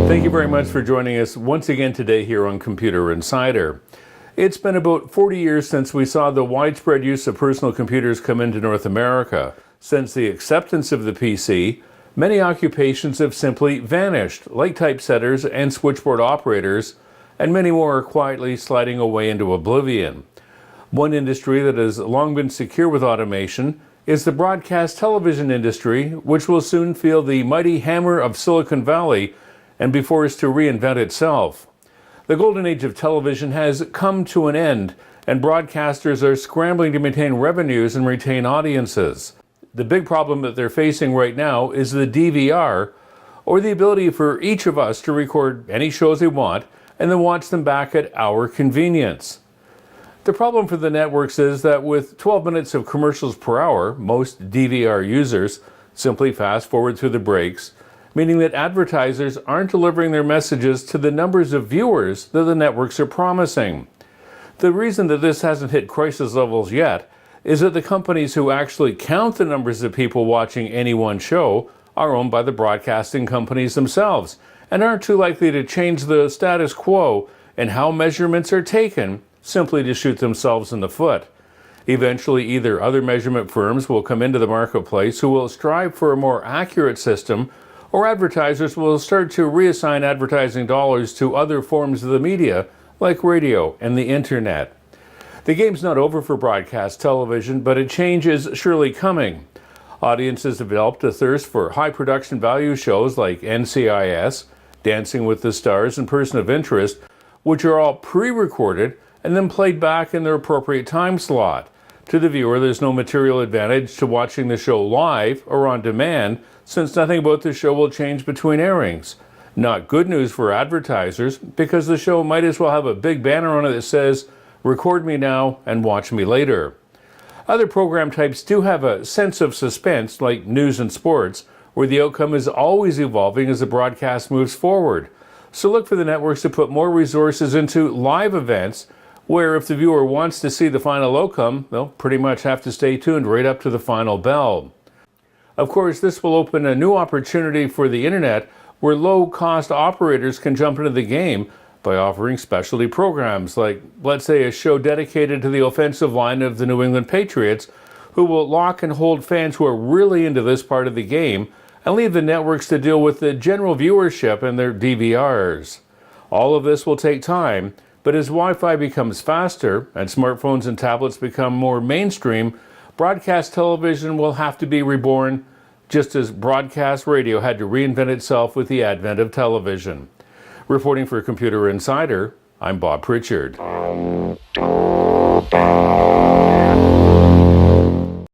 Thank you very much for joining us once again today here on Computer Insider. It's been about 40 years since we saw the widespread use of personal computers come into North America. Since the acceptance of the PC, many occupations have simply vanished, like typesetters and switchboard operators, and many more are quietly sliding away into oblivion. One industry that has long been secure with automation is the broadcast television industry, which will soon feel the mighty hammer of Silicon Valley and be forced to reinvent itself. The golden age of television has come to an end, and broadcasters are scrambling to maintain revenues and retain audiences. The big problem that they're facing right now is the DVR, or the ability for each of us to record any shows we want and then watch them back at our convenience. The problem for the networks is that with 12 minutes of commercials per hour, most DVR users simply fast forward through the breaks, meaning that advertisers aren't delivering their messages to the numbers of viewers that the networks are promising. The reason that this hasn't hit crisis levels yet is that the companies who actually count the numbers of people watching any one show are owned by the broadcasting companies themselves and aren't too likely to change the status quo and how measurements are taken simply to shoot themselves in the foot. Eventually, either other measurement firms will come into the marketplace who will strive for a more accurate system, or advertisers will start to reassign advertising dollars to other forms of the media, like radio and the internet. The game's not over for broadcast television, but a change is surely coming. Audiences have developed a thirst for high production value shows like NCIS, Dancing with the Stars, and Person of Interest, which are all pre-recorded and then played back in their appropriate time slot. To the viewer, there's no material advantage to watching the show live or on demand, since nothing about the show will change between airings. Not good news for advertisers, because the show might as well have a big banner on it that says, "Record me now and watch me later." Other program types do have a sense of suspense, like news and sports, where the outcome is always evolving as the broadcast moves forward. So look for the networks to put more resources into live events, where if the viewer wants to see the final outcome, they'll pretty much have to stay tuned right up to the final bell. Of course, this will open a new opportunity for the internet, where low-cost operators can jump into the game by offering specialty programs, like, let's say, a show dedicated to the offensive line of the New England Patriots, who will lock and hold fans who are really into this part of the game and leave the networks to deal with the general viewership and their DVRs. All of this will take time, but as Wi-Fi becomes faster and smartphones and tablets become more mainstream, broadcast television will have to be reborn, just as broadcast radio had to reinvent itself with the advent of television. Reporting for Computer Insider, I'm Bob Pritchard.